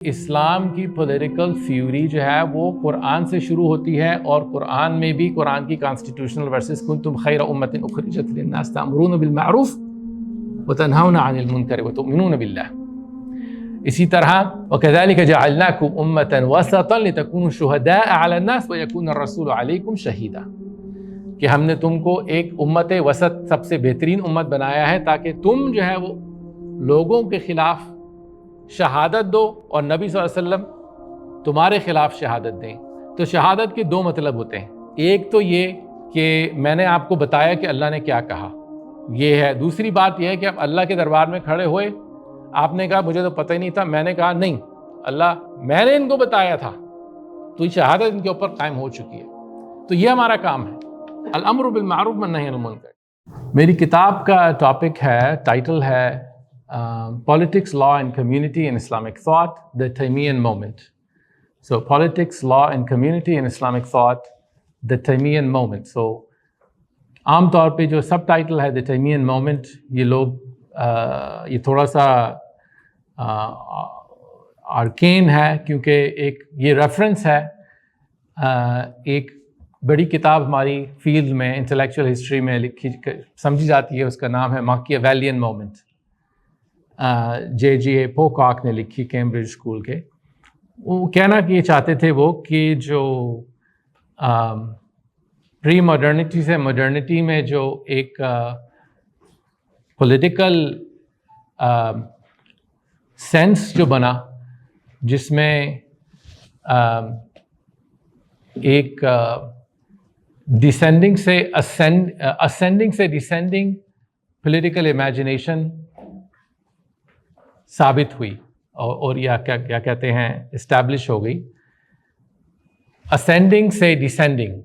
اسلام کی political theory جو ہے وہ قرآن سے شروع ہوتی ہے، اور قرآن میں بھی قرآن کی کانسٹیٹیوشنل ورسز کنتم خیر امۃ اخرجت للناس تأمرون بالمعروف وتنہون عن المنکر وتؤمنون باللہ. اسی طرح وَكَذَلِكَ جَعَلْنَاكُمْ أُمَّةً وَسَطًا لِتَكُونُوا شُهَدَاءَ عَلَى النَّاسِ وَيَكُونَ الرَّسُولُ عَلَيْكُمْ شَهِيدًا، کہ ہم نے تم کو ایک امت وسط، سب سے بہترین امت بنایا ہے تاکہ تم جو ہے وہ لوگوں کے خلاف شہادت دو اور نبی صلی اللہ علیہ وسلم تمہارے خلاف شہادت دیں. تو شہادت کے دو مطلب ہوتے ہیں، ایک تو یہ کہ میں نے آپ کو بتایا کہ اللہ نے کیا کہا، یہ ہے. دوسری بات یہ ہے کہ آپ اللہ کے دربار میں کھڑے ہوئے، آپ نے کہا مجھے تو پتہ ہی نہیں تھا، میں نے کہا نہیں اللہ میں نے ان کو بتایا تھا، تو یہ شہادت ان کے اوپر قائم ہو چکی ہے. تو یہ ہمارا کام ہے، الامر بالمعروف والنہی عن المنکر. میری کتاب کا ٹاپک ہے، ٹائٹل ہے Politics, Law and Community in Islamic Thought, the Taymiyyan Moment. So Politics, Law and Community in Islamic Thought, the Taymiyyan Moment. So عام طور پہ جو سب ٹائٹل ہے The Taymiyyan Moment، یہ لوگ یہ تھوڑا سا آرکین ہے، کیونکہ ایک یہ ریفرنس ہے ایک بڑی کتاب ہماری فیلڈ میں انٹلیکچوئل ہسٹری میں لکھی سمجھی جاتی ہے، اس کا نام ہے ماکیاویلین مومنٹ. جے پوکاک نے لکھی کیمبرج اسکول کے. وہ کہنا کہ یہ چاہتے تھے وہ کہ جو پری ماڈرنٹی سے ماڈرنٹی میں جو ایک پولیٹیکل سینس جو بنا، جس میں ایک ڈیسینڈنگ سے اسینڈنگ سے ڈیسینڈنگ پولیٹیکل امیجنیشن ثابت ہوئی اور یا کیا کہتے ہیں اسٹیبلش ہو گئی. اسینڈنگ سے ڈیسینڈنگ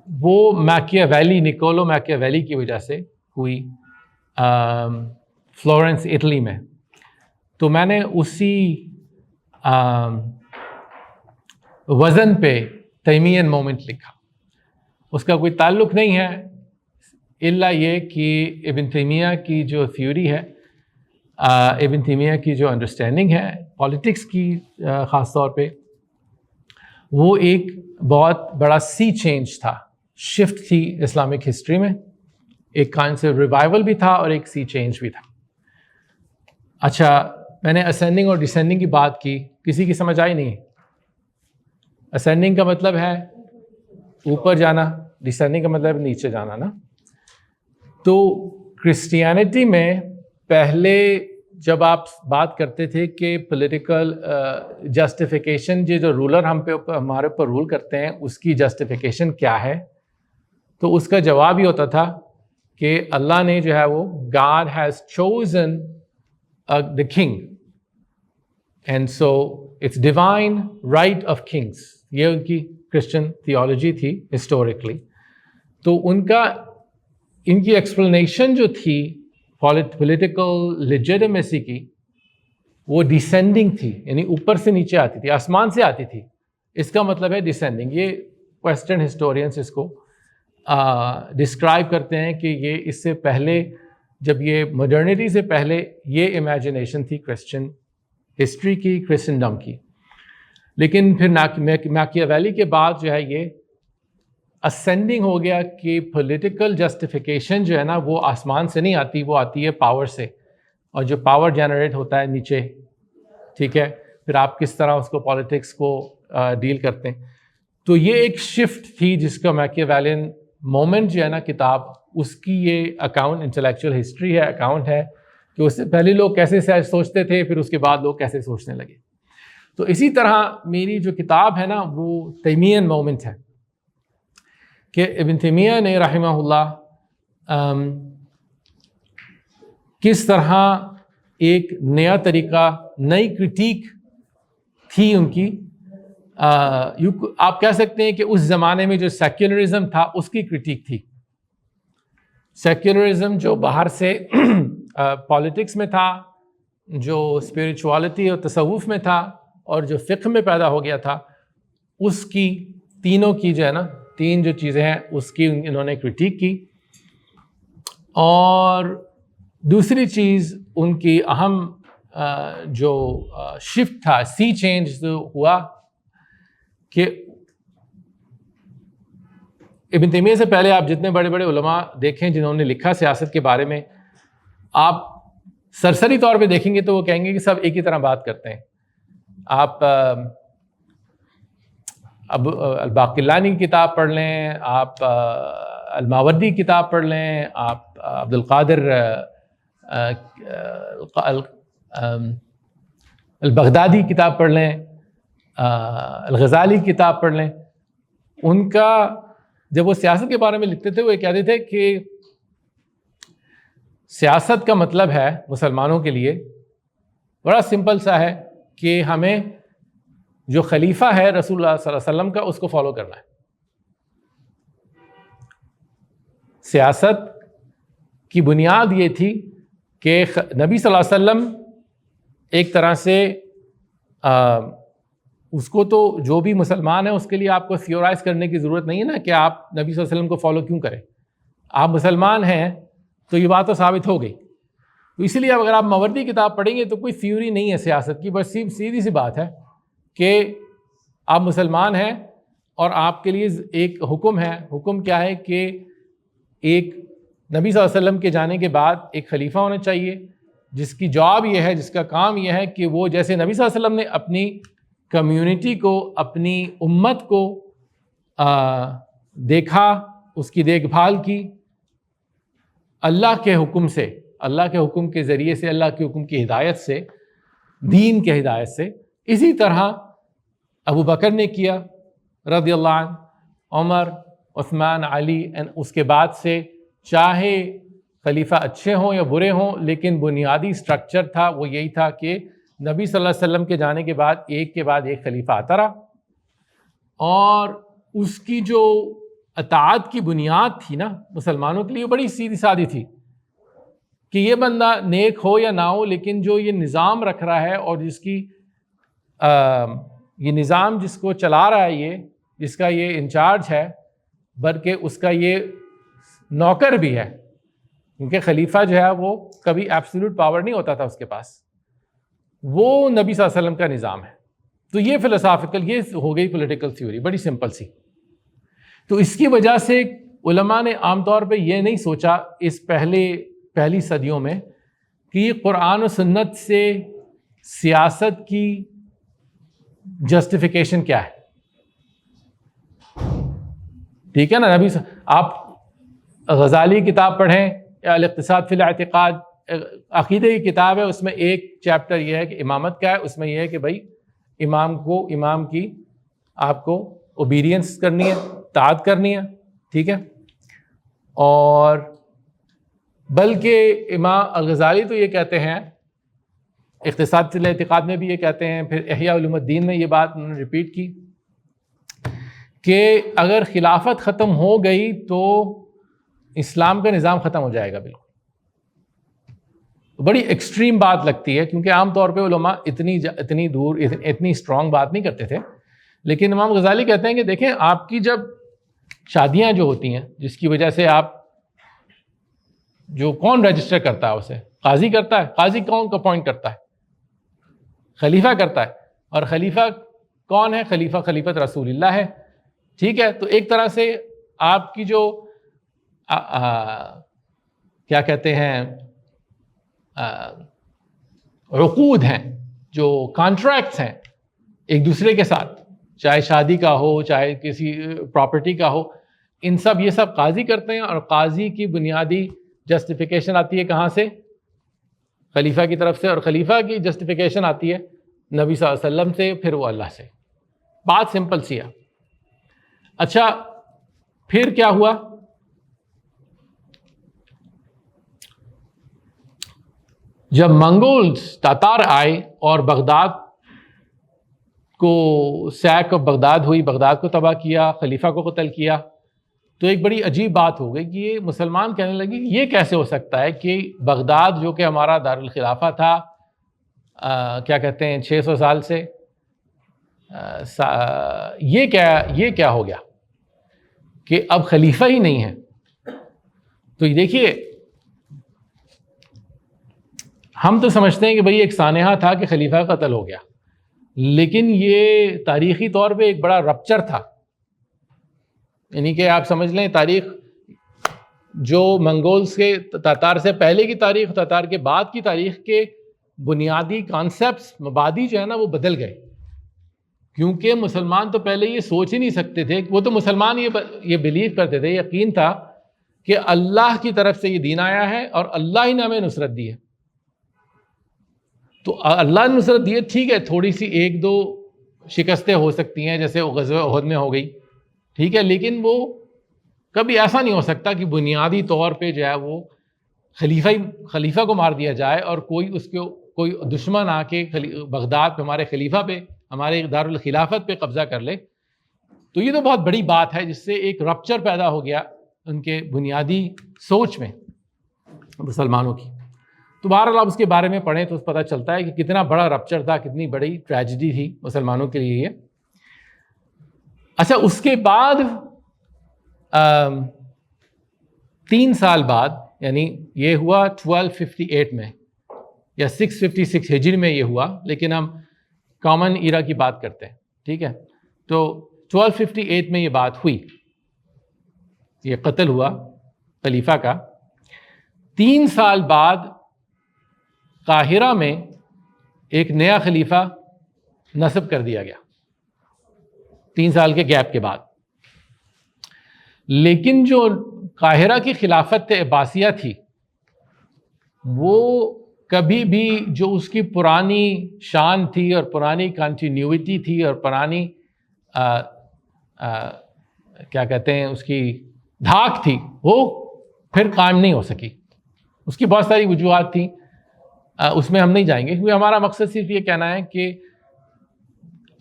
وہ میکیاویلی، نکولو میکیاویلی کی وجہ سے ہوئی فلورنس اٹلی میں. تو میں نے اسی وزن پہ تیمیین مومنٹ لکھا. اس کا کوئی تعلق نہیں ہے الا یہ کہ ابن تیمیہ کی جو تھیوری ہے، ابن تیمیہ کی جو انڈرسٹینڈنگ ہے پالیٹکس کی خاص طور پہ، وہ ایک بہت بڑا سی چینج تھا، شفٹ تھی اسلامک ہسٹری میں. ایک کائنڈ سے ریوائول بھی تھا اور ایک سی چینج بھی تھا. اچھا، میں نے اسینڈنگ اور ڈسینڈنگ کی بات کی، کسی کی سمجھ آئی نہیں؟ اسینڈنگ کا مطلب ہے اوپر جانا، ڈسینڈنگ کا مطلب نیچے جانا نا. تو کرسچینٹی میں پہلے جب آپ بات کرتے تھے کہ پولیٹیکل جسٹیفیکیشن، جو رولر ہمارے اوپر رول کرتے ہیں اس کی جسٹیفیکیشن کیا ہے، تو اس کا جواب یہ ہوتا تھا کہ اللہ نے جو ہے وہ God has chosen the king and so it's divine right of kings. یہ ان کی کرسچن تھیولوجی تھی ہسٹوریکلی. تو ان کی ایکسپلینیشن جو تھی پولیٹیکل لیجیٹمیسی کی، وہ ڈیسینڈنگ تھی، یعنی اوپر سے نیچے آتی تھی، آسمان سے آتی تھی. اس کا مطلب ہے ڈیسینڈنگ. یہ ویسٹرن ہسٹورینس اس کو ڈسکرائب کرتے ہیں کہ یہ اس سے پہلے، جب یہ ماڈرنٹی سے پہلے یہ امیجنیشن تھی کرسچن ہسٹری کی، کرسچنڈم کی. لیکن پھر میکیاویلی کے بعد جو ہے یہ اسینڈنگ ہو گیا کہ پولیٹیکل جسٹیفیکیشن جو ہے نا وہ آسمان سے نہیں آتی، وہ آتی ہے پاور سے، اور جو پاور جنریٹ ہوتا ہے نیچے، ٹھیک ہے، پھر آپ کس طرح اس کو پالیٹکس کو ڈیل کرتے ہیں. تو یہ ایک شفٹ تھی جس کا میکیاویلین مومنٹ جو ہے نا کتاب، اس کی یہ اکاؤنٹ انٹلیکچوئل ہسٹری ہے، اکاؤنٹ ہے کہ اس سے پہلے لوگ کیسے سوچتے تھے، پھر اس کے بعد لوگ کیسے سوچنے لگے. تو اسی طرح میری جو کتاب ہے نا وہ تیمیین مومنٹ ہے، کہ ابن تیمیہ نے رحمہ اللہ کس طرح ایک نیا طریقہ، نئی کرٹیک تھی ان کی. آپ کہہ سکتے ہیں کہ اس زمانے میں جو سیکولرزم تھا اس کی کرٹیک تھی. سیکولرزم جو باہر سے پالیٹکس میں تھا، جو اسپریچوالٹی اور تصوف میں تھا، اور جو فقہ میں پیدا ہو گیا تھا، اس کی تینوں کی جو ہے نا، تین جو چیزیں ہیں اس کی انہوں نے کرٹیک کی. اور دوسری چیز ان کی اہم جو شفٹ تھا، سی چینج جو ہوا کہ ابن تیمیہ سے پہلے آپ جتنے بڑے بڑے علماء دیکھیں جنہوں نے لکھا سیاست کے بارے میں، آپ سرسری طور پہ دیکھیں گے تو وہ کہیں گے کہ سب ایک ہی طرح بات کرتے ہیں. آپ اب الباقلانی کی کتاب پڑھ لیں، آپ الماوردی کی کتاب پڑھ لیں، آپ عبد القادر البغدادی کی کتاب پڑھ لیں، الغزالی کی کتاب پڑھ لیں. ان کا جب وہ سیاست کے بارے میں لکھتے تھے وہ یہ کہتے تھے کہ سیاست کا مطلب ہے مسلمانوں کے لیے بڑا سمپل سا ہے کہ ہمیں جو خلیفہ ہے رسول اللہ صلی اللہ علیہ وسلم کا اس کو فالو کرنا ہے. سیاست کی بنیاد یہ تھی کہ نبی صلی اللہ علیہ وسلم ایک طرح سے اس کو تو جو بھی مسلمان ہے اس کے لیے آپ کو تھیورائز کرنے کی ضرورت نہیں ہے نا کہ آپ نبی صلی اللہ علیہ وسلم کو فالو کیوں کریں. آپ مسلمان ہیں تو یہ بات تو ثابت ہو گئی. تو اسی لیے اب اگر آپ ماوردی کتاب پڑھیں گے تو کوئی تھیوری نہیں ہے سیاست کی، بس سیدھی سی بات ہے کہ آپ مسلمان ہیں اور آپ کے لیے ایک حکم ہے. حکم کیا ہے کہ ایک نبی صلی اللہ علیہ وسلم کے جانے کے بعد ایک خلیفہ ہونا چاہیے جس کی جاب یہ ہے، جس کا کام یہ ہے کہ وہ جیسے نبی صلی اللہ علیہ وسلم نے اپنی کمیونٹی کو، اپنی امت کو دیکھا، اس کی دیکھ بھال کی اللہ کے حکم سے، اللہ کے حکم کے ذریعے سے، اللہ کے حکم کی ہدایت سے، دین کے ہدایت سے، اسی طرح ابو بکر نے کیا رضی اللہ عنہ، عمر، عثمان، علی، اس کے بعد سے چاہے خلیفہ اچھے ہوں یا برے ہوں، لیکن بنیادی سٹرکچر تھا وہ یہی تھا کہ نبی صلی اللہ علیہ وسلم کے جانے کے بعد ایک کے بعد ایک خلیفہ آتا رہا، اور اس کی جو اطاعت کی بنیاد تھی نا مسلمانوں کے لیے بڑی سیدھی سادی تھی کہ یہ بندہ نیک ہو یا نہ ہو، لیکن جو یہ نظام رکھ رہا ہے اور جس کی یہ نظام جس کو چلا رہا ہے، یہ جس کا یہ انچارج ہے، بلکہ اس کا یہ نوکر بھی ہے، کیونکہ خلیفہ جو ہے وہ کبھی ایبسولوٹ پاور نہیں ہوتا تھا اس کے پاس، وہ نبی صلی اللہ علیہ وسلم کا نظام ہے. تو یہ فلسافیکل، یہ ہو گئی پولیٹیکل تھیوری، بڑی سمپل سی. تو اس کی وجہ سے علماء نے عام طور پہ یہ نہیں سوچا اس پہلی صدیوں میں کہ یہ قرآن و سنت سے سیاست کی جسٹیفیکیشن کیا ہے. ٹھیک ہے نا، نبی آپ غزالی کتاب پڑھیں یا الاقتصاد فی الاعتقاد، عقیدے کی کتاب ہے، اس میں ایک چیپٹر یہ ہے کہ امامت کیا ہے. اس میں یہ ہے کہ بھائی امام کی آپ کو اوبیڈینس کرنی ہے، اطاعت کرنی ہے. ٹھیک ہے، اور بلکہ امام الغزالی تو یہ کہتے ہیں، اقتصاد فی الاعتقاد میں بھی یہ کہتے ہیں، پھر احیاء علوم الدین میں یہ بات انہوں نے ریپیٹ کی کہ اگر خلافت ختم ہو گئی تو اسلام کا نظام ختم ہو جائے گا. بالکل بڑی ایکسٹریم بات لگتی ہے، کیونکہ عام طور پہ علماء اتنی دور اتنی اسٹرانگ بات نہیں کرتے تھے. لیکن امام غزالی کہتے ہیں کہ دیکھیں، آپ کی جب شادیاں جو ہوتی ہیں جس کی وجہ سے آپ جو کون رجسٹر کرتا ہے اسے قاضی کرتا ہے. قاضی کون کو اپوائنٹ کرتا ہے؟ خلیفہ کرتا ہے. اور خلیفہ کون ہے؟ خلیفت رسول اللہ ہے. ٹھیک ہے، تو ایک طرح سے آپ کی جو کیا کہتے ہیں عقود ہیں، جو کانٹریکٹس ہیں ایک دوسرے کے ساتھ، چاہے شادی کا ہو چاہے کسی پراپرٹی کا ہو، ان سب یہ سب قاضی کرتے ہیں. اور قاضی کی بنیادی جسٹیفیکیشن آتی ہے کہاں سے؟ خلیفہ کی طرف سے. اور خلیفہ کی جسٹیفیکیشن آتی ہے نبی صلی اللہ علیہ وسلم سے، پھر وہ اللہ سے. بات سمپل سی ہے. اچھا، پھر کیا ہوا؟ جب منگولز تاتار آئے اور بغداد کو سیک بغداد ہوئی، بغداد کو تباہ کیا، خلیفہ کو قتل کیا، تو ایک بڑی عجیب بات ہو گئی کہ یہ مسلمان کہنے لگے کہ یہ کیسے ہو سکتا ہے کہ بغداد جو کہ ہمارا دارالخلافہ تھا کیا کہتے ہیں 600 سال سے، یہ کیا ہو گیا کہ اب خلیفہ ہی نہیں ہے. تو یہ دیکھیے، ہم تو سمجھتے ہیں کہ بھئی ایک سانحہ تھا کہ خلیفہ قتل ہو گیا، لیکن یہ تاریخی طور پہ ایک بڑا رپچر تھا. یعنی کہ آپ سمجھ لیں تاریخ جو منگولز کے تاتار سے پہلے کی تاریخ، تاتار کے بعد کی تاریخ کے بنیادی کانسیپٹس، مبادی جو ہے نا وہ بدل گئے. کیونکہ مسلمان تو پہلے یہ سوچ ہی نہیں سکتے تھے، وہ تو مسلمان یہ بلیو کرتے تھے، یقین تھا کہ اللہ کی طرف سے یہ دین آیا ہے اور اللہ ہی نے ہمیں نصرت دی ہے. تو اللہ نے نصرت دی ہے، ٹھیک ہے، تھوڑی سی ایک دو شکستیں ہو سکتی ہیں جیسے غزوہ احد میں ہو گئی، ٹھیک ہے، لیکن وہ کبھی ایسا نہیں ہو سکتا کہ بنیادی طور پہ جو ہے وہ خلیفہ کو مار دیا جائے اور کوئی دشمن آ کے بغداد پہ ہمارے خلیفہ پہ، ہمارے دارالخلافت پہ قبضہ کر لے. تو یہ تو بہت بڑی بات ہے جس سے ایک رپچر پیدا ہو گیا ان کے بنیادی سوچ میں مسلمانوں کی. تو بہرحال آپ اس کے بارے میں پڑھیں تو پتہ چلتا ہے کہ کتنا بڑا رپچر تھا، کتنی بڑی ٹریجڈی تھی مسلمانوں کے لیے یہ. اچھا، اس کے بعد 3 سال بعد، یعنی یہ ہوا 1258 میں یا 656 ہجری میں یہ ہوا، لیکن ہم کامن ایرا کی بات کرتے ہیں، ٹھیک ہے. تو 1258 میں یہ بات ہوئی، یہ قتل ہوا خلیفہ کا. 3 سال بعد قاہرہ میں ایک نیا خلیفہ نصب کر دیا گیا، 3 سال کے گیپ کے بعد. لیکن جو قاہرہ کی خلافت عباسیہ تھی وہ کبھی بھی جو اس کی پرانی شان تھی اور پرانی کنٹینیوٹی تھی اور پرانی کیا کہتے ہیں اس کی دھاک تھی، وہ پھر قائم نہیں ہو سکی. اس کی بہت ساری وجوہات تھیں، اس میں ہم نہیں جائیں گے، کیونکہ ہمارا مقصد صرف یہ کہنا ہے کہ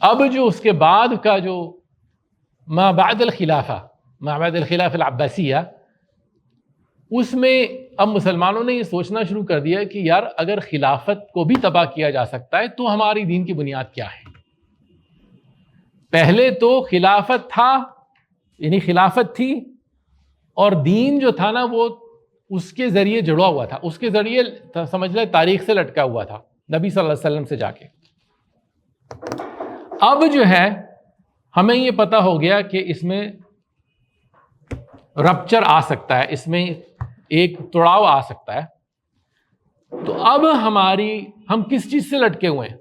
اب جو اس کے بعد کا جو ما بعد الخلافہ العباسیہ، اس میں اب مسلمانوں نے یہ سوچنا شروع کر دیا کہ یار اگر خلافت کو بھی تباہ کیا جا سکتا ہے تو ہماری دین کی بنیاد کیا ہے. پہلے تو خلافت تھا، یعنی خلافت تھی اور دین جو تھا نا وہ اس کے ذریعے جڑا ہوا تھا، اس کے ذریعے سمجھ لیں تاریخ سے لٹکا ہوا تھا نبی صلی اللہ علیہ وسلم سے جا کے. اب جو ہے ہمیں یہ پتہ ہو گیا کہ اس میں رپچر آ سکتا ہے، اس میں ایک توڑاؤ آ سکتا ہے. تو اب ہم کس چیز سے لٹکے ہوئے ہیں؟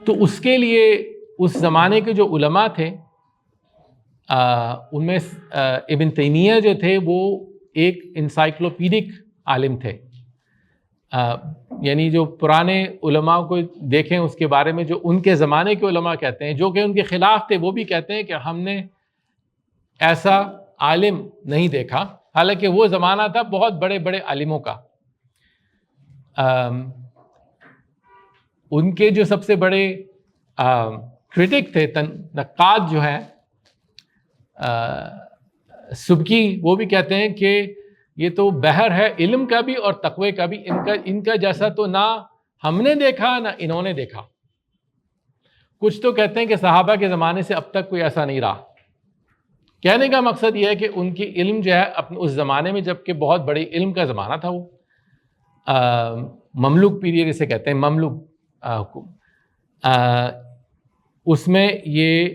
تو اس کے لیے اس زمانے کے جو علماء تھے ان میں ابن تیمیہ جو تھے وہ ایک انسائکلوپیڈک عالم تھے. یعنی جو پرانے علماء کو دیکھیں اس کے بارے میں جو ان کے زمانے کے علماء کہتے ہیں، جو کہ ان کے خلاف تھے، وہ بھی کہتے ہیں کہ ہم نے ایسا عالم نہیں دیکھا. حالانکہ وہ زمانہ تھا بہت بڑے بڑے عالموں کا. ان کے جو سب سے بڑے کرٹک تھے، نقاد جو ہیں، سبکی، وہ بھی کہتے ہیں کہ یہ تو بحر ہے علم کا بھی اور تقوی کا بھی، ان کا جیسا تو نہ ہم نے دیکھا نہ انہوں نے دیکھا. کچھ تو کہتے ہیں کہ صحابہ کے زمانے سے اب تک کوئی ایسا نہیں رہا. کہنے کا مقصد یہ ہے کہ ان کی علم جو ہے اس زمانے میں، جب کہ بہت بڑی علم کا زمانہ تھا، وہ مملوک پیریڈ اسے کہتے ہیں، مملوک اس میں یہ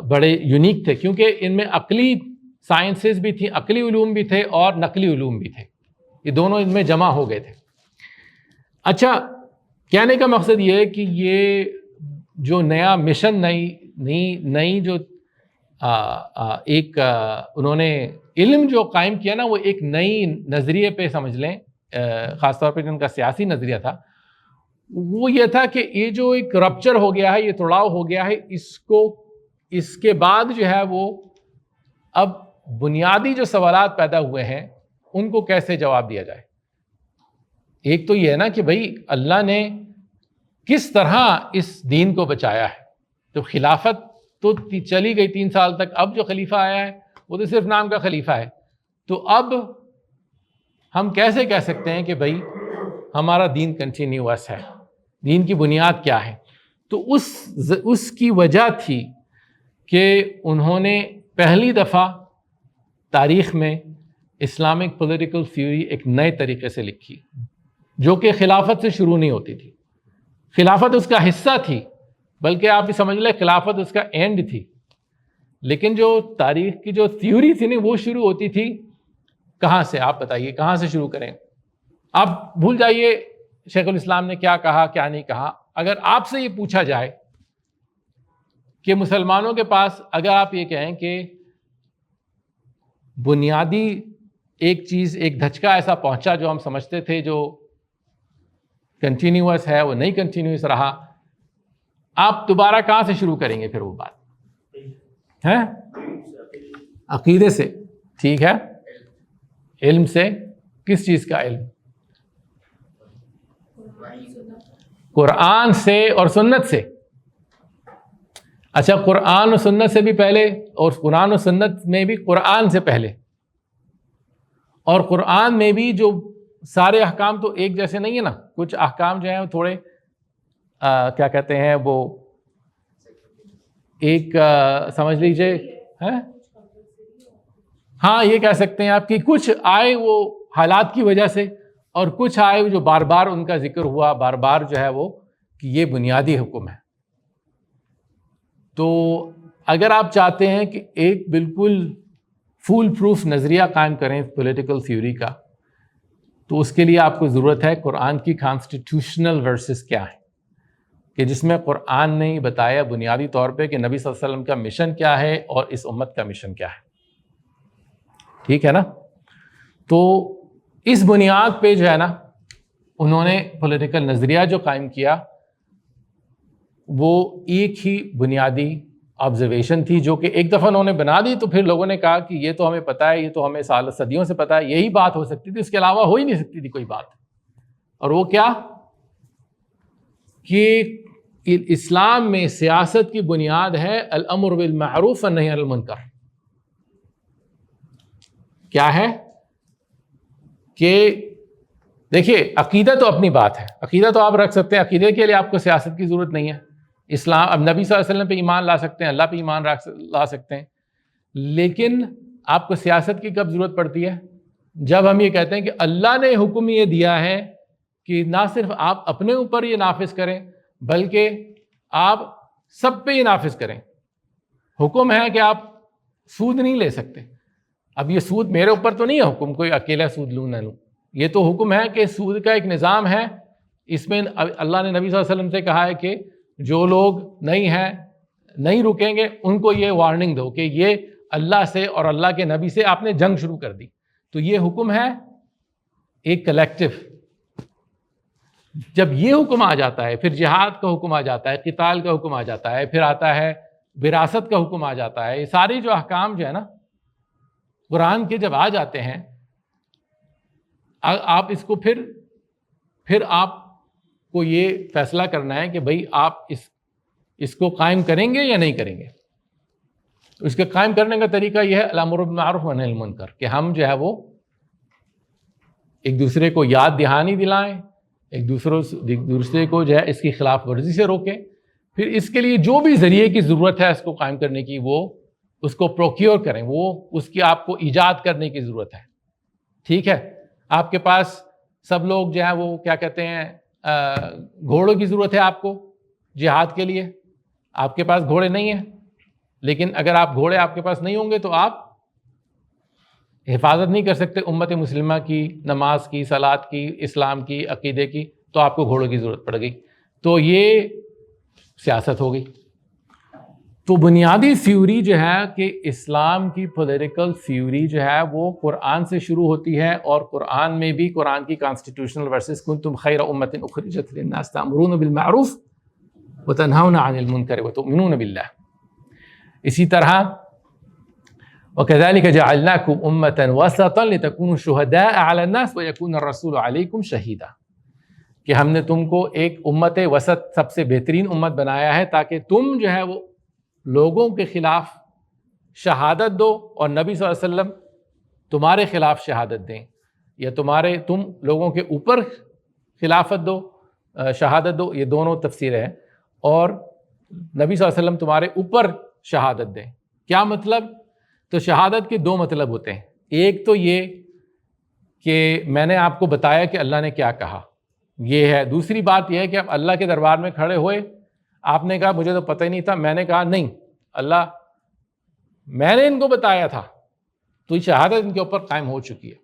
بڑے یونیک تھے، کیونکہ ان میں عقلی سائنسز بھی تھیں، عقلی علوم بھی تھے اور نقلی علوم بھی تھے، یہ دونوں ان میں جمع ہو گئے تھے. اچھا، کہنے کا مقصد یہ ہے کہ یہ جو نیا مشن، نئی جو ایک انہوں نے علم جو قائم کیا نا، وہ ایک نئی نظریے پہ سمجھ لیں، خاص طور پہ جو ان کا سیاسی نظریہ تھا وہ یہ تھا کہ یہ جو ایک رپچر ہو گیا ہے، یہ توڑاؤ ہو گیا ہے، اس کے بعد جو ہے وہ اب بنیادی جو سوالات پیدا ہوئے ہیں ان کو کیسے جواب دیا جائے. ایک تو یہ ہے نا کہ بھائی اللہ نے کس طرح اس دین کو بچایا ہے. تو خلافت تو چلی گئی 3 سال تک، اب جو خلیفہ آیا ہے وہ تو صرف نام کا خلیفہ ہے. تو اب ہم کیسے کہہ سکتے ہیں کہ بھائی ہمارا دین کنٹینیوس ہے، دین کی بنیاد کیا ہے؟ تو اس کی وجہ تھی کہ انہوں نے پہلی دفعہ تاریخ میں اسلامک پولیٹیکل تھیوری ایک نئے طریقے سے لکھی جو کہ خلافت سے شروع نہیں ہوتی تھی. خلافت اس کا حصہ تھی، بلکہ آپ یہ سمجھ لیں خلافت اس کا اینڈ تھی. لیکن جو تاریخ کی جو تھیوری تھی نا وہ شروع ہوتی تھی کہاں سے؟ آپ بتائیے کہاں سے شروع کریں؟ آپ بھول جائیے شیخ الاسلام نے کیا کہا کیا نہیں کہا. اگر آپ سے یہ پوچھا جائے کہ مسلمانوں کے پاس اگر آپ یہ کہیں کہ بنیادی ایک چیز، ایک دھچکا ایسا پہنچا جو ہم سمجھتے تھے جو کنٹینیوس ہے وہ نہیں کنٹینیوس رہا، آپ دوبارہ کہاں سے شروع کریں گے پھر وہ بات؟ ہے عقیدے سے، ٹھیک ہے. علم سے، کس چیز کا علم؟ قرآن سے اور سنت سے. اچھا قرآن و سنت سے بھی پہلے، اور قرآن و سنت میں بھی قرآن سے پہلے، اور قرآن میں بھی جو سارے احکام تو ایک جیسے نہیں ہیں نا، کچھ احکام جو ہیں وہ تھوڑے کیا کہتے ہیں وہ ایک سمجھ لیجئے ہاں یہ کہہ سکتے ہیں آپ کی کچھ آئے وہ حالات کی وجہ سے، اور کچھ آئے جو بار بار ان کا ذکر ہوا، بار بار جو ہے وہ کہ یہ بنیادی حکم ہے. تو اگر آپ چاہتے ہیں کہ ایک بالکل فول پروف نظریہ قائم کریں پولیٹیکل تھیوری کا، تو اس کے لیے آپ کو ضرورت ہے قرآن کی کانسٹیٹیوشنل ورسز کیا ہیں، کہ جس میں قرآن نے بتایا بنیادی طور پہ کہ نبی صلی اللہ علیہ وسلم کا مشن کیا ہے اور اس امت کا مشن کیا ہے. ٹھیک ہے نا؟ تو اس بنیاد پہ جو ہے نا انہوں نے پولیٹیکل نظریہ جو قائم کیا وہ ایک ہی بنیادی آبزرویشن تھی جو کہ ایک دفعہ انہوں نے بنا دی تو پھر لوگوں نے کہا کہ یہ تو ہمیں پتہ ہے، یہ تو ہمیں صدیوں سے پتہ ہے، یہی بات ہو سکتی تھی، اس کے علاوہ ہو ہی نہیں سکتی تھی کوئی بات. اور وہ کیا کہ اسلام میں سیاست کی بنیاد ہے الامر بالمعروف والنہی عن المنکر. کیا ہے کہ دیکھیے عقیدہ تو اپنی بات ہے، عقیدہ تو آپ رکھ سکتے ہیں، عقیدے کے لیے آپ کو سیاست کی ضرورت نہیں ہے. اسلام اب نبی صلی اللہ علیہ وسلم پہ ایمان لا سکتے ہیں، اللہ پہ ایمان لا سکتے ہیں، لیکن آپ کو سیاست کی کب ضرورت پڑتی ہے؟ جب ہم یہ کہتے ہیں کہ اللہ نے حکم یہ دیا ہے کہ نہ صرف آپ اپنے اوپر یہ نافذ کریں بلکہ آپ سب پہ یہ نافذ کریں. حکم ہے کہ آپ سود نہیں لے سکتے. اب یہ سود میرے اوپر تو نہیں ہے حکم کوئی اکیلا سود لوں نہ لوں، یہ تو حکم ہے کہ سود کا ایک نظام ہے. اس میں اللہ نے نبی صلی اللہ علیہ وسلم سے کہا ہے کہ جو لوگ نہیں رکیں گے ان کو یہ وارننگ دو کہ یہ اللہ سے اور اللہ کے نبی سے آپ نے جنگ شروع کر دی. تو یہ حکم ہے ایک کلیکٹو. جب یہ حکم آ جاتا ہے پھر جہاد کا حکم آ جاتا ہے، قتال کا حکم آ جاتا ہے، پھر آتا ہے وراثت کا حکم آ جاتا ہے. یہ سارے جو احکام جو ہے نا قرآن کے جب آ جاتے ہیں، آپ اس کو پھر آپ کو یہ فیصلہ کرنا ہے کہ بھئی آپ اس کو قائم کریں گے یا نہیں کریں گے. اس کے قائم کرنے کا طریقہ یہ ہے الامر بالمعروف والنہی عن المنکر، کہ ہم جو ہے وہ ایک دوسرے کو یاد دہانی دلائیں، ایک دوسرے کو جو ہے اس کی خلاف ورزی سے روکیں. پھر اس کے لیے جو بھی ذریعے کی ضرورت ہے اس کو قائم کرنے کی وہ اس کو پروکیور کریں، وہ اس کی آپ کو ایجاد کرنے کی ضرورت ہے. ٹھیک ہے؟ آپ کے پاس سب لوگ جو ہے وہ کیا کہتے ہیں گھوڑوں کی ضرورت ہے آپ کو جہاد کے لیے. آپ کے پاس گھوڑے نہیں ہیں، لیکن اگر گھوڑے آپ کے پاس نہیں ہوں گے تو آپ حفاظت نہیں کر سکتے امت مسلمہ کی، نماز کی، صلاۃ کی، اسلام کی، عقیدے کی، تو آپ کو گھوڑوں کی ضرورت پڑ گئی. تو یہ سیاست ہو گئی. تو بنیادی تھیوری جو ہے کہ اسلام کی پولیٹیکل تھیوری جو ہے وہ قرآن سے شروع ہوتی ہے، اور قرآن میں بھی قرآن کی کانسٹیٹیوشنل ورسز کنتم خیر امۃ اخرجت للناس تأمرون بالمعروف وتنہون عن المنکر وتؤمنون باللہ. اسی طرح وَكَذَلِكَ جَعَلْنَاكُمْ أُمَّةً وَسَطًا لِتَكُونُوا شُهَدَاءَ عَلَى النَّاسِ وَيَكُونَ الرَّسُولُ عَلَيْكُمْ شَهِيدًا، کہ ہم نے تم کو ایک امت وسط، سب سے بہترین امت بنایا ہے تاکہ تم جو ہے وہ لوگوں کے خلاف شہادت دو، اور نبی صلی اللہ علیہ وسلم تمہارے خلاف شہادت دیں، یا تم لوگوں کے اوپر خلافت دو، شہادت دو. یہ دونوں تفسیریں ہیں. اور نبی صلی اللہ علیہ وسلم تمہارے اوپر شہادت دیں. کیا مطلب؟ تو شہادت کے دو مطلب ہوتے ہیں. ایک تو یہ کہ میں نے آپ کو بتایا کہ اللہ نے کیا کہا، یہ ہے۔ دوسری بات یہ ہے کہ اب اللہ کے دربار میں کھڑے ہوئے، آپ نے کہا مجھے تو پتہ ہی نہیں تھا، میں نے کہا نہیں اللہ میں نے ان کو بتایا تھا، تو یہ شہادت ان کے اوپر قائم ہو چکی ہے۔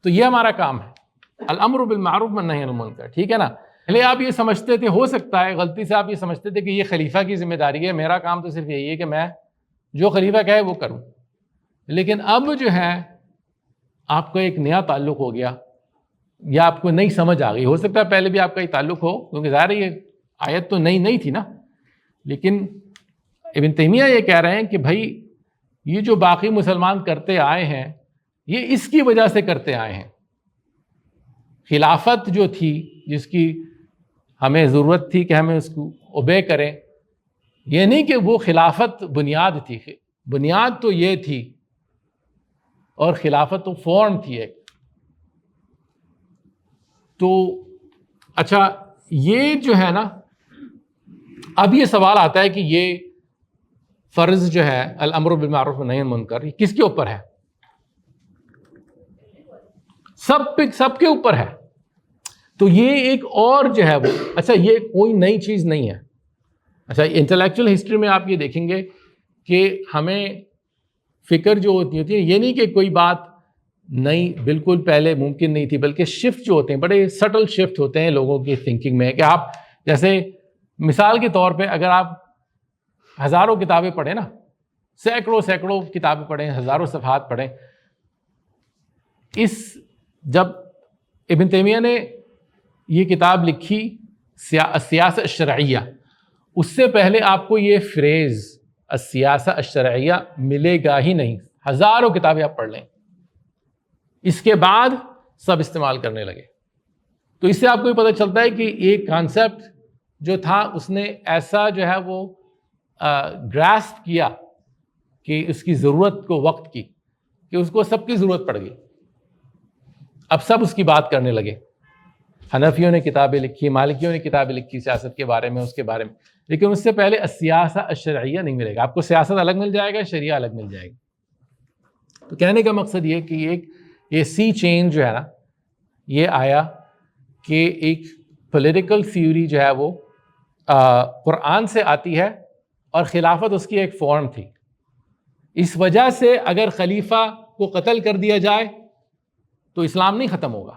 تو یہ ہمارا کام ہے، الامر بالمعروف والنہی عن المنکر، ٹھیک ہے نا۔ پہلے آپ یہ سمجھتے تھے، ہو سکتا ہے غلطی سے آپ یہ سمجھتے تھے کہ یہ خلیفہ کی ذمہ داری ہے، میرا کام تو صرف یہی ہے کہ میں جو خلیفہ کہے وہ کروں، لیکن اب جو ہے آپ کا ایک نیا تعلق ہو گیا یا آپ کو نئی سمجھ آ گئی۔ ہو سکتا ہے پہلے بھی آپ کا یہ تعلق ہو، کیونکہ ظاہر ہے یہ آیت تو نئی تھی نا، لیکن ابن تیمیہ یہ کہہ رہے ہیں کہ بھائی یہ جو باقی مسلمان کرتے آئے ہیں یہ اس کی وجہ سے کرتے آئے ہیں۔ خلافت جو تھی جس کی ہمیں ضرورت تھی کہ ہمیں اس کو اوبے کریں، یہ نہیں کہ وہ خلافت بنیاد تھی، بنیاد تو یہ تھی اور خلافت تو فارم تھی ایک۔ تو اچھا یہ جو ہے نا، اب یہ سوال آتا ہے کہ یہ فرض جو ہے الامر بالمعروف والنہی عن المنکر یہ کس کے اوپر ہے؟ سب کے اوپر ہے۔ تو یہ ایک اور جو ہے وہ، اچھا یہ کوئی نئی چیز نہیں ہے۔ اچھا انٹلیکچوئل ہسٹری میں آپ یہ دیکھیں گے کہ ہمیں فکر جو ہوتی ہے یہ نہیں کہ کوئی بات نئی بالکل پہلے ممکن نہیں تھی، بلکہ شفٹ جو ہوتے ہیں بڑے سٹل شفٹ ہوتے ہیں لوگوں کی تھنکنگ میں، کہ آپ جیسے مثال کے طور پہ اگر آپ ہزاروں کتابیں پڑھیں نا، سینکڑوں کتابیں پڑھیں، ہزاروں صفحات پڑھیں، جب ابن تیمیہ نے یہ کتاب لکھی السیاسہ الشرعیہ، اس سے پہلے آپ کو یہ فریز السیاسہ الشرعیہ ملے گا ہی نہیں۔ ہزاروں کتابیں آپ پڑھ لیں، اس کے بعد سب استعمال کرنے لگے۔ تو اس سے آپ کو یہ پتہ چلتا ہے کہ ایک کانسیپٹ جو تھا اس نے ایسا جو ہے وہ گراسپ کیا کہ اس کی ضرورت کو وقت کی، کہ اس کو سب کی ضرورت پڑ گئی، اب سب اس کی بات کرنے لگے۔ حنفیوں نے کتابیں لکھی، مالکیوں نے کتابیں لکھی سیاست کے بارے میں، اس کے بارے میں، لیکن اس سے پہلے السیاسہ الشرعیہ نہیں ملے گا آپ کو۔ سیاست الگ مل جائے گا، شریعہ الگ مل جائے گا۔ تو کہنے کا مقصد یہ کہ یہ سی چینج جو ہے نا یہ آیا کہ ایک پولیٹیکل تھیوری جو ہے وہ قرآن سے آتی ہے اور خلافت اس کی ایک فارم تھی۔ اس وجہ سے اگر خلیفہ کو قتل کر دیا جائے تو اسلام نہیں ختم ہوگا،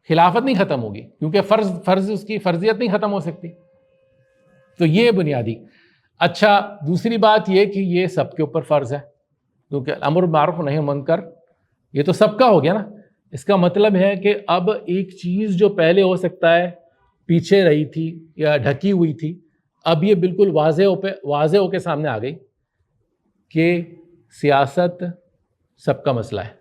خلافت نہیں ختم ہوگی، کیونکہ فرض اس کی فرضیت نہیں ختم ہو سکتی۔ تو یہ بنیادی۔ اچھا دوسری بات یہ کہ یہ سب کے اوپر فرض ہے، کیونکہ الامر بالمعروف والنہی عن المنکر یہ تو سب کا ہو گیا نا۔ اس کا مطلب ہے کہ اب ایک چیز جو پہلے ہو سکتا ہے پیچھے رہی تھی یا ڈھکی ہوئی تھی، اب یہ بالکل واضح ہو کے سامنے آ گئی کہ سیاست سب کا مسئلہ ہے،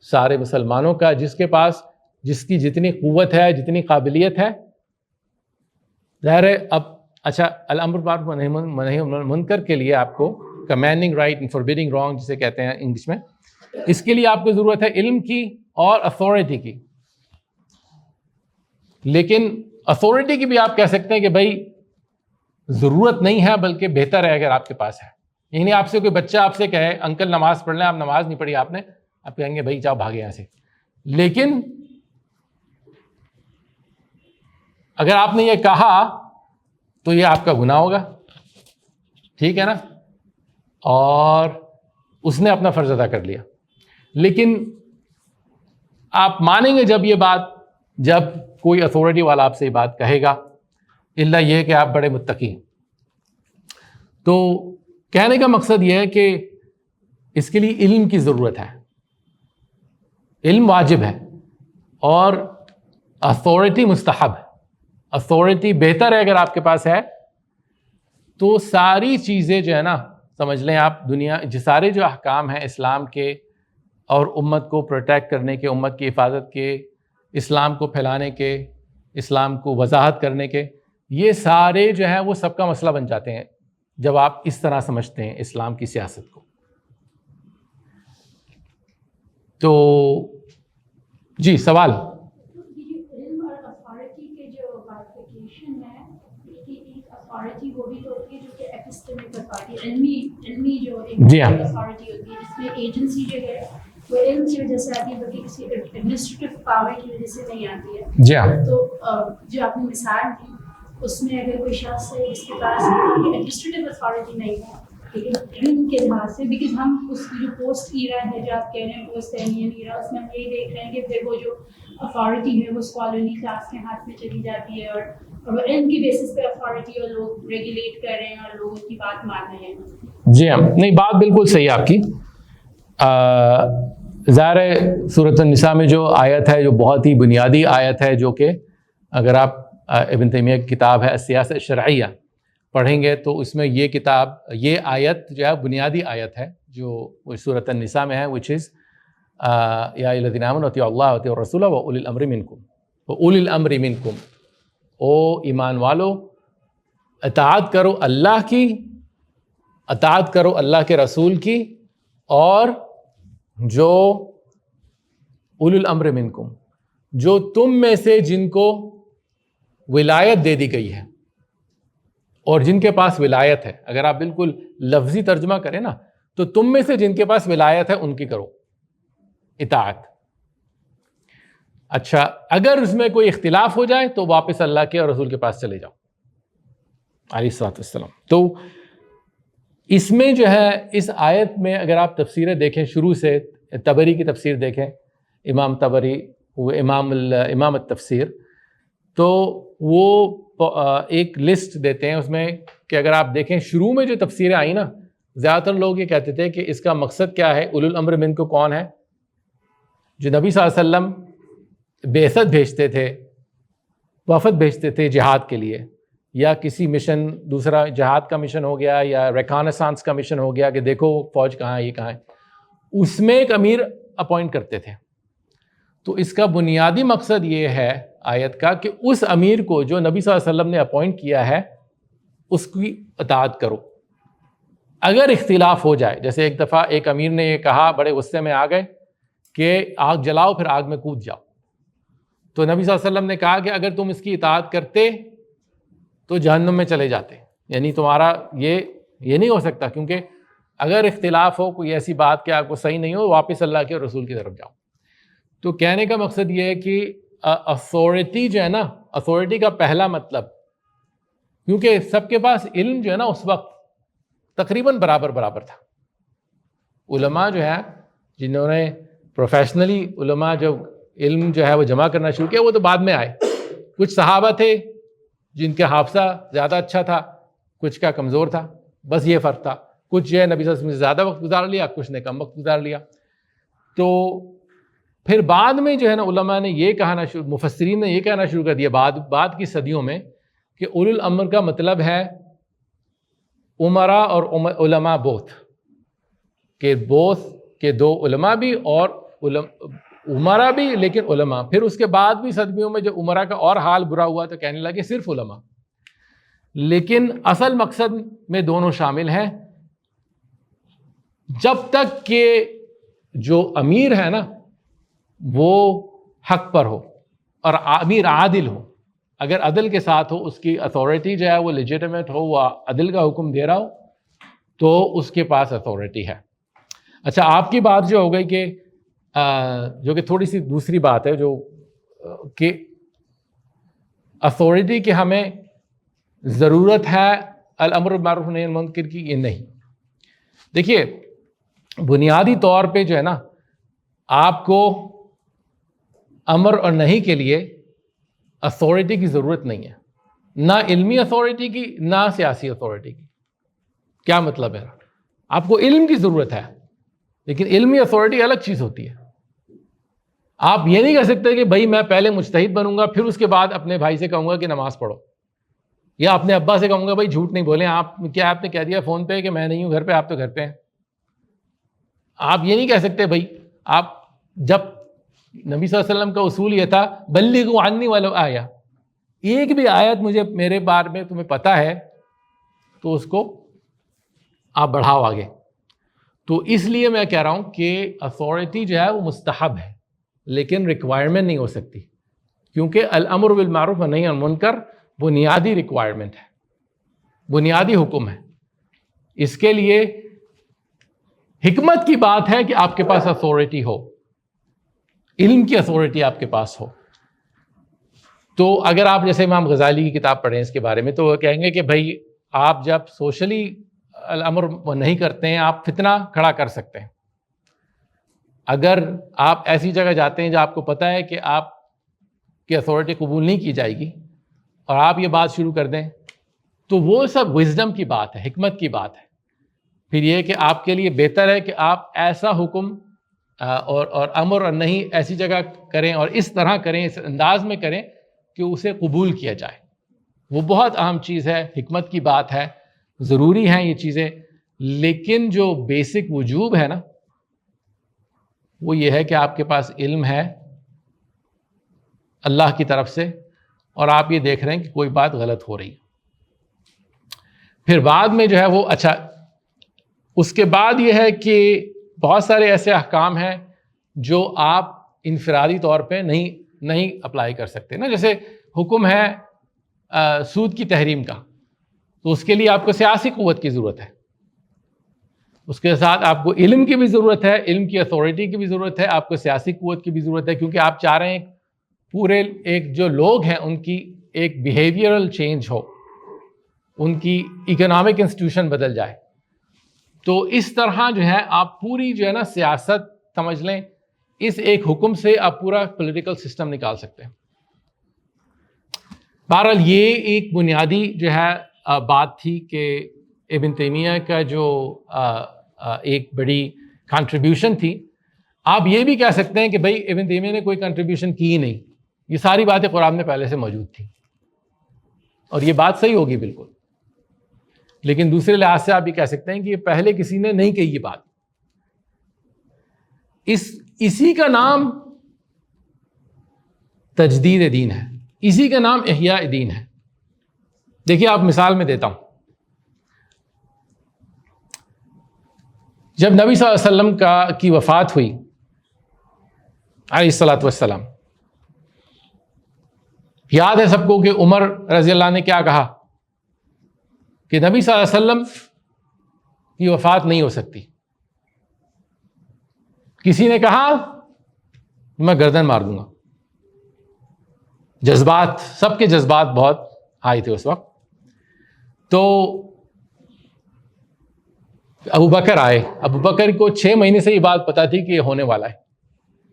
سارے مسلمانوں کا، جس کے پاس جس کی جتنی قوت ہے، جتنی قابلیت ہے۔ ظاہر ہے اب اچھا الامر بالمعروف والنہی عن المنکر کے لیے آپ کو کمینڈنگ رائٹ اینڈ فوربیڈنگ رانگ جسے کہتے ہیں انگلش میں، اس کے لیے آپ کو ضرورت ہے علم کی اور اتھارٹی کی۔ لیکن اتھارٹی کی بھی آپ کہہ سکتے ہیں کہ بھائی ضرورت نہیں ہے، بلکہ بہتر ہے اگر آپ کے پاس ہے۔ یعنی آپ سے کوئی بچہ آپ سے کہے انکل نماز پڑھ لیں، آپ نماز نہیں پڑھی آپ نے، آپ کہیں گے بھائی جاؤ بھاگے یہاں سے۔ لیکن اگر آپ نے یہ کہا تو یہ آپ کا گناہ ہوگا، ٹھیک ہے نا، اور اس نے اپنا فرض ادا کر لیا۔ لیکن آپ مانیں گے جب یہ بات، جب کوئی اتھارٹی والا آپ سے یہ بات کہے گا، الا یہ کہ آپ بڑے متقی ہیں۔ تو کہنے کا مقصد یہ ہے کہ اس کے لیے علم کی ضرورت ہے، علم واجب ہے اور اتھارٹی مستحب ہے۔ اتھارٹی بہتر ہے اگر آپ کے پاس ہے تو ساری چیزیں جو ہے نا، سمجھ لیں آپ دنیا سارے جو احکام ہیں اسلام کے اور امت کو پروٹیکٹ کرنے کے، امت کی حفاظت کے، اسلام کو پھیلانے کے، اسلام کو وضاحت کرنے کے، یہ سارے جو ہیں وہ سب کا مسئلہ بن جاتے ہیں جب آپ اس طرح سمجھتے ہیں اسلام کی سیاست کو۔ تو جی سوال۔ علم اور اتھارٹی کے جو بائیفرکیشن ہے، ایک اتھارٹی وہ بھی تو ہوتی ہے جو کہ ایپسٹیمک اتھارٹی، علمی جو ایک جی ہاں اتھارٹی ہوتی ہے، جس میں ایجنسی جو ہے وہ علم کی وجہ سے آتی ہے بلکہ کسی ایڈمنسٹریٹو پاور کی وجہ سے نہیں آتی ہے. جی ہاں. تو جو آپ نے مثال دی اس میں اگر کوئی شخص ہے جس کے پاس ایڈمنسٹریٹو اتھارٹی نہیں ہے لیکن علم کے لحاظ سے، بیکاز ہم اس کی جو پوسٹ ایرا ہے جو آپ کہہ رہے ہیں پوسٹ اینین ایرا، اس میں ہم یہی دیکھ رہے ہیں کہ پھر وہ جو اتھارٹی ہے وہ اسکالرلی کلاس کے ہاتھ میں چلی جاتی ہے اور علم کی بیسس پہ اتھارٹی اور لوگ ریگولیٹ کر رہے ہیں اور لوگ ان کی بات مان رہے ہیں. جی ہاں، نہیں بات بالکل صحیح ہے آپ کی. ظاہر ہے سورۃ النساء میں جو آیت ہے جو بہت ہی بنیادی آیت ہے، جو کہ اگر آپ ابن تیمیہ کی کتاب ہے السیاسہ الشرعیہ پڑھیں گے تو اس میں یہ آیت جو ہے بنیادی آیت ہے جو سورۃ النساء میں ہے، which is یا الذین آمنوا اطیعوا اللہ واطیعوا الرسول واولی الامر منکم، واولی الامر منکم، او ایمان والو اطاعت کرو اللہ کی، اطاعت کرو اللہ کے رسول کی، اور جو اولی الامر منکم، جو تم میں سے جن کو ولایت دے دی گئی ہے اور جن کے پاس ولایت ہے. اگر آپ بالکل لفظی ترجمہ کریں نا تو تم میں سے جن کے پاس ولایت ہے ان کی کرو اطاعت. اچھا، اگر اس میں کوئی اختلاف ہو جائے تو واپس اللہ کے اور رسول کے پاس چلے جاؤ علیہ الصلوۃ والسلام. تو اس میں جو ہے اس آیت میں اگر آپ تفسیریں دیکھیں شروع سے، طبری کی تفسیر دیکھیں، امام طبری وہ امام التفسیر، تو وہ ایک لسٹ دیتے ہیں اس میں کہ اگر آپ دیکھیں شروع میں جو تفسیریں آئیں نا، زیادہ تر لوگ یہ کہتے تھے کہ اس کا مقصد کیا ہے، اولو الامر منکم کون ہے؟ جو نبی صلی اللہ علیہ وسلم بعثت بھیجتے تھے، وفد بھیجتے تھے جہاد کے لیے، یا کسی مشن، دوسرا جہاد کا مشن ہو گیا یا ریکانسانس کا مشن ہو گیا کہ دیکھو فوج کہاں ہے، یہ کہاں ہے، اس میں ایک امیر اپوائنٹ کرتے تھے. تو اس کا بنیادی مقصد یہ ہے آیت کا کہ اس امیر کو جو نبی صلی اللہ علیہ وسلم نے اپوائنٹ کیا ہے اس کی اطاعت کرو. اگر اختلاف ہو جائے، جیسے ایک دفعہ ایک امیر نے یہ کہا، بڑے غصے میں آ گئے کہ آگ جلاؤ پھر آگ میں کود جاؤ، تو نبی صلی اللہ علیہ وسلم نے کہا کہ اگر تم اس کی اطاعت کرتے تو جہنم میں چلے جاتے، یعنی تمہارا یہ نہیں ہو سکتا، کیونکہ اگر اختلاف ہو کوئی ایسی بات کہ آپ کو صحیح نہیں ہو، واپس اللہ کے رسول کی طرف جاؤ. تو کہنے کا مقصد یہ ہے کہ اتھارٹی جو ہے نا، اتھارٹی کا پہلا مطلب، کیونکہ سب کے پاس علم جو ہے نا اس وقت تقریباً برابر تھا. علماء جو ہے جنہوں نے پروفیشنلی علماء جو علم جو ہے وہ جمع کرنا شروع کیا وہ تو بعد میں آئے. کچھ صحابہ تھے جن کے حافظہ زیادہ اچھا تھا، کچھ کا کمزور تھا، بس یہ فرق تھا. کچھ جو ہے نبی صلی اللہ علیہ وسلم سے زیادہ وقت گزار لیا، کچھ نے کم وقت گزار لیا. تو پھر بعد میں جو ہے نا علماء نے یہ کہنا مفسرین نے یہ کہنا شروع کر دیا بعد کی صدیوں میں کہ اولو الامر کا مطلب ہے عمرا اور علماء بوتھ، کہ بوتھ کے دو علماء بھی اور عمرا بھی، لیکن علماء. پھر اس کے بعد بھی صدیوں میں جب عمرا کا اور حال برا ہوا تو کہنے لگے صرف علماء. لیکن اصل مقصد میں دونوں شامل ہیں، جب تک کہ جو امیر ہے نا وہ حق پر ہو اور امیر عادل ہو. اگر عدل کے ساتھ ہو، اس کی اتھارٹی جو ہے وہ لیجیٹمیٹ ہو، وہ عدل کا حکم دے رہا ہو، تو اس کے پاس اتھارٹی ہے. اچھا، آپ کی بات جو ہو گئی کہ جو کہ تھوڑی سی دوسری بات ہے، جو کہ اتھارٹی کی ہمیں ضرورت ہے الامر بالمعروف والنہی عن المنکر کی، یہ نہیں. دیکھیے بنیادی طور پہ جو ہے نا آپ کو امر اور نہیں کے لیے اتھارٹی کی ضرورت نہیں ہے، نہ علمی اتھارٹی کی نہ سیاسی اتھارٹی کی. کیا مطلب ہے؟ آپ کو علم کی ضرورت ہے، لیکن علمی اتھارٹی الگ چیز ہوتی ہے. آپ یہ نہیں کہہ سکتے کہ بھائی میں پہلے مجتہد بنوں گا پھر اس کے بعد اپنے بھائی سے کہوں گا کہ نماز پڑھو، یا اپنے ابا سے کہوں گا بھائی جھوٹ نہیں بولیں. آپ نے کہہ دیا فون پہ کہ میں نہیں ہوں گھر پہ، آپ تو گھر پہ ہیں. آپ یہ نہیں کہہ سکتے بھائی. آپ جب نبی صلی اللہ علیہ وسلم کا اصول یہ تھا بلغوا عنی ولو آیہ، ایک بھی آیت مجھے میرے بارے میں تمہیں پتہ ہے تو اس کو آپ بڑھاؤ آگے. تو اس لیے میں کہہ رہا ہوں کہ اتھارٹی جو ہے وہ مستحب ہے لیکن ریکوائرمنٹ نہیں ہو سکتی، کیونکہ الامر بالمعروف والنہی عن المنکر بنیادی ریکوائرمنٹ ہے، بنیادی حکم ہے. اس کے لیے حکمت کی بات ہے کہ آپ کے پاس اتھارٹی ہو، علم کی اتھارٹی آپ کے پاس ہو. تو اگر آپ جیسے امام غزالی کی کتاب پڑھیں اس کے بارے میں، تو وہ کہیں گے کہ بھائی آپ جب سوشلی الامر نہیں کرتے ہیں، آپ فتنہ کھڑا کر سکتے ہیں. اگر آپ ایسی جگہ جاتے ہیں جہاں آپ کو پتہ ہے کہ آپ کی اتھارٹی قبول نہیں کی جائے گی اور آپ یہ بات شروع کر دیں، تو وہ سب وزڈم کی بات ہے، حکمت کی بات ہے. پھر یہ کہ آپ کے لیے بہتر ہے کہ آپ ایسا حکم اور امر اور نہیں ایسی جگہ کریں اور اس طرح کریں، اس انداز میں کریں کہ اسے قبول کیا جائے. وہ بہت اہم چیز ہے، حکمت کی بات ہے، ضروری ہیں یہ چیزیں. لیکن جو بیسک وجوب ہے نا، وہ یہ ہے کہ آپ کے پاس علم ہے اللہ کی طرف سے اور آپ یہ دیکھ رہے ہیں کہ کوئی بات غلط ہو رہی ہے. پھر بعد میں جو ہے وہ اچھا، اس کے بعد یہ ہے کہ بہت سارے ایسے احکام ہیں جو آپ انفرادی طور پہ نہیں اپلائی کر سکتے نا. جیسے حکم ہے سود کی تحریم کا، تو اس کے لیے آپ کو سیاسی قوت کی ضرورت ہے، اس کے ساتھ آپ کو علم کی بھی ضرورت ہے، علم کی اتھارٹی کی بھی ضرورت ہے، آپ کو سیاسی قوت کی بھی ضرورت ہے، کیونکہ آپ چاہ رہے ہیں پورے ایک جو لوگ ہیں ان کی ایک بیہیویئرل چینج ہو، ان کی اکنامک انسٹیٹیوشن بدل جائے. تو اس طرح جو ہے آپ پوری جو ہے نا سیاست سمجھ لیں، اس ایک حکم سے آپ پورا پولیٹیکل سسٹم نکال سکتے ہیں. بہرحال یہ ایک بنیادی جو ہے بات تھی کہ ابن تیمیہ کا جو ایک بڑی کنٹریبیوشن تھی. آپ یہ بھی کہہ سکتے ہیں کہ بھائی ابن تیمیہ نے کوئی کنٹریبیوشن کی نہیں، یہ ساری باتیں قرآن میں پہلے سے موجود تھیں، اور یہ بات صحیح ہوگی بالکل. لیکن دوسرے لحاظ سے آپ یہ کہہ سکتے ہیں کہ یہ پہلے کسی نے نہیں کہی یہ بات. اسی کا نام تجدید دین ہے، اسی کا نام احیاء دین ہے. دیکھیے آپ مثال میں دیتا ہوں. جب نبی صلی اللہ علیہ وسلم کی وفات ہوئی علیہ الصلوۃ والسلام، یاد ہے سب کو کہ عمر رضی اللہ نے کیا کہا کہ نبی صلی اللہ علیہ وسلم کی وفات نہیں ہو سکتی. کسی نے کہا میں گردن مار دوں گا. جذبات، سب کے جذبات بہت ہائی تھے اس وقت. تو ابو بکر آئے. ابو بکر کو 6 مہینے سے یہ بات پتا تھی کہ یہ ہونے والا ہے.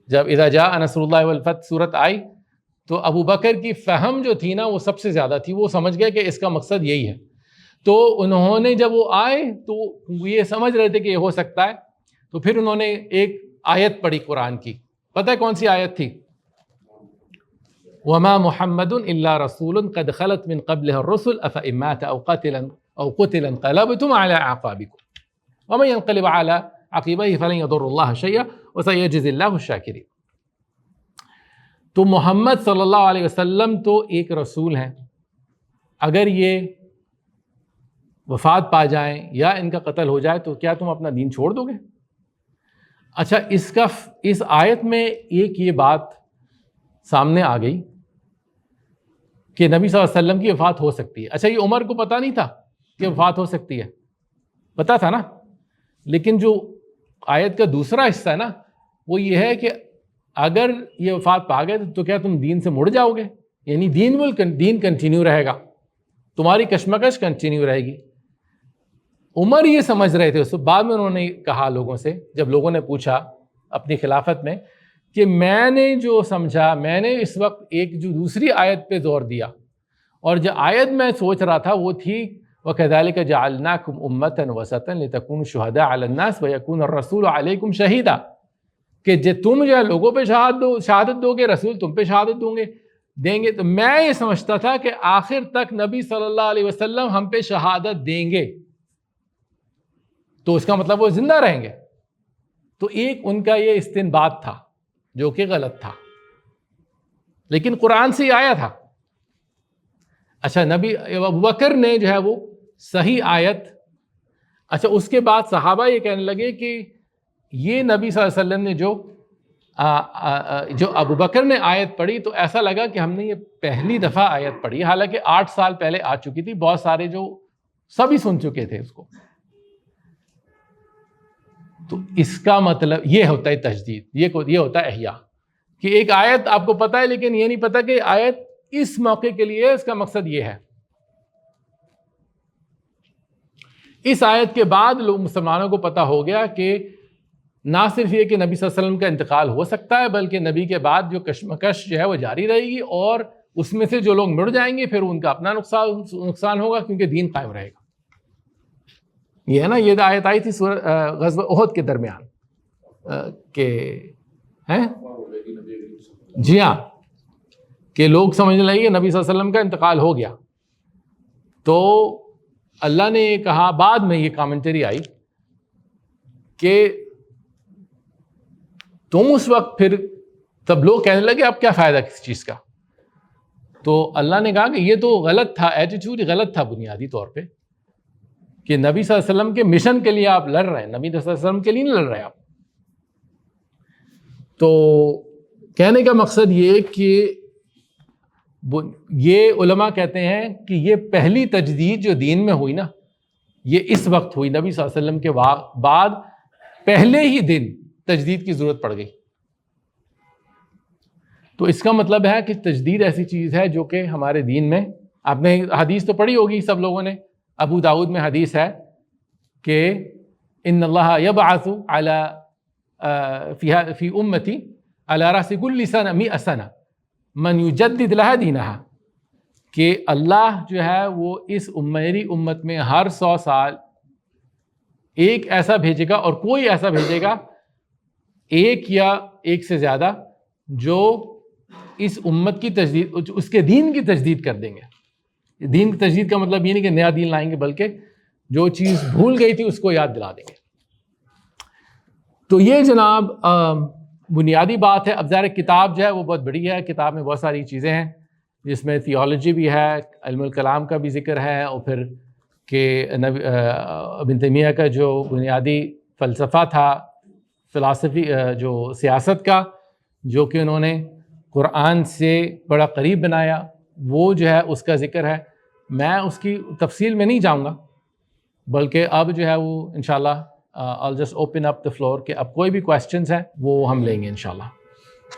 جب اذا جاء نصر اللہ والفتح صورت آئی تو ابو بکر کی فہم جو تھی نا وہ سب سے زیادہ تھی. وہ سمجھ گئے کہ اس کا مقصد یہی ہے. تو انہوں نے جب وہ آئے تو یہ سمجھ رہے تھے کہ یہ ہو سکتا ہے. تو پھر انہوں نے ایک آیت پڑھی قرآن کی. پتہ ہے کون سی آیت تھی؟ وما محمد الا رسول قد خلت من قبله الرسل افإن مات او قتل انقلبتم على اعقابكم ومن ينقلب على عقبيه فلن يضر الله شيئا وسيجزي الله الشاكرين. تو محمد صلی اللہ علیہ وسلم تو ایک رسول ہیں. اگر یہ وفات پا جائیں یا ان کا قتل ہو جائے تو کیا تم اپنا دین چھوڑ دو گے؟ اچھا، اس آیت میں ایک یہ بات سامنے آ گئی کہ نبی صلی اللہ علیہ وسلم کی وفات ہو سکتی ہے. اچھا، یہ عمر کو پتہ نہیں تھا کہ وفات ہو سکتی ہے؟ پتہ تھا نا. لیکن جو آیت کا دوسرا حصہ ہے نا وہ یہ ہے کہ اگر یہ وفات پا گئے تو کیا تم دین سے مڑ جاؤ گے؟ یعنی دین کنٹینیو رہے گا، تمہاری کشمکش کنٹینیو رہے گی. عمر یہ سمجھ رہے تھے. اس بعد میں انہوں نے کہا لوگوں سے، جب لوگوں نے پوچھا اپنی خلافت میں کہ میں نے جو سمجھا، میں نے اس وقت ایک جو دوسری آیت پہ زور دیا، اور جو آیت میں سوچ رہا تھا وہ تھی وَكَذَلِكَ جَعَلْنَاكُمْ أُمَّةً وَسَطًا لِتَكُونُوا شُهَدَاءَ عَلَى النَّاسِ وَيَكُونَ الرَّسُولُ عَلَيْكُمْ شَهِيدًا، کہ تم جو ہے لوگوں پہ شہادت دو گے، رسول تم پہ شہادت دیں گے. تو میں یہ سمجھتا تھا کہ آخر تک نبی صلی اللہ علیہ وسلم ہم پہ شہادت دیں گے، تو اس کا مطلب وہ زندہ رہیں گے. تو ایک ان کا یہ استنباط تھا جو کہ غلط تھا، لیکن قرآن سے یہ آیا تھا. اچھا، نبی ابو بکر نے جو ہے وہ صحیح آیت. اچھا، اس کے بعد صحابہ یہ کہنے لگے کہ یہ نبی صلی اللہ علیہ وسلم نے جو ابو بکر نے آیت پڑھی تو ایسا لگا کہ ہم نے یہ پہلی دفعہ آیت پڑھی، حالانکہ 8 سال پہلے آ چکی تھی. بہت سارے جو سبھی سن چکے تھے اس کو. تو اس کا مطلب یہ ہوتا ہے تجدید، یہ ہوتا ہے احیاء، کہ ایک آیت آپ کو پتہ ہے لیکن یہ نہیں پتہ کہ آیت اس موقع کے لیے اس کا مقصد یہ ہے۔ اس آیت کے بعد لوگ مسلمانوں کو پتہ ہو گیا کہ نہ صرف یہ کہ نبی صلی اللہ علیہ وسلم کا انتقال ہو سکتا ہے، بلکہ نبی کے بعد جو کشمکش جو ہے وہ جاری رہے گی، اور اس میں سے جو لوگ مڑ جائیں گے پھر ان کا اپنا نقصان ہوگا، کیونکہ دین قائم رہے گا۔ یہ ہے نا، یہ آیت آئی تھی غزوہ احد کے درمیان کہ جی ہاں، کہ لوگ سمجھنے لگے کہ نبی صلی اللہ علیہ وسلم کا انتقال ہو گیا، تو اللہ نے یہ کہا، بعد میں یہ کامنٹری آئی کہ تم اس وقت پھر تب لوگ کہنے لگے اب کیا فائدہ کسی چیز کا، تو اللہ نے کہا کہ یہ تو غلط تھا، ایٹیٹیوڈ غلط تھا بنیادی طور پہ، کہ نبی صلی اللہ علیہ وسلم کے مشن کے لیے آپ لڑ رہے ہیں، نبی صلی اللہ علیہ وسلم کے لیے نہیں لڑ رہے آپ۔ تو کہنے کا مقصد یہ کہ یہ علماء کہتے ہیں کہ یہ پہلی تجدید جو دین میں ہوئی نا، یہ اس وقت ہوئی، نبی صلی اللہ علیہ وسلم کے بعد پہلے ہی دن تجدید کی ضرورت پڑ گئی۔ تو اس کا مطلب ہے کہ تجدید ایسی چیز ہے جو کہ ہمارے دین میں، آپ نے حدیث تو پڑھی ہوگی سب لوگوں نے، ابو داؤد میں حدیث ہے کہ ان اللہ یبعث فی امتی علی رأس کل سنہ 100 سنہ من یجدد لها دینہا، کہ اللہ جو ہے وہ اس میری امت میں ہر 100 سال ایک ایسا بھیجے گا، اور کوئی ایسا بھیجے گا، ایک یا ایک سے زیادہ، جو اس امت کی تجدید، اس کے دین کی تجدید کر دیں گے۔ دین کی تجدید کا مطلب یہ نہیں کہ نیا دین لائیں گے، بلکہ جو چیز بھول گئی تھی اس کو یاد دلا دیں گے۔ تو یہ جناب بنیادی بات ہے۔ اب ظاہر کتاب جو ہے وہ بہت بڑی ہے، کتاب میں بہت ساری چیزیں ہیں، جس میں تھیولوجی بھی ہے، علم الکلام کا بھی ذکر ہے، اور پھر کہ ابن تیمیہ کا جو بنیادی فلسفہ تھا، فلسفی جو سیاست کا، جو کہ انہوں نے قرآن سے بڑا قریب بنایا، وہ جو ہے اس کا ذکر ہے۔ میں اس کی تفصیل میں نہیں جاؤں گا، بلکہ اب جو ہے وہ انشاءاللہ I'll just open up the floor کہ اب کوئی بھی questions ہیں وہ ہم لیں گے انشاءاللہ۔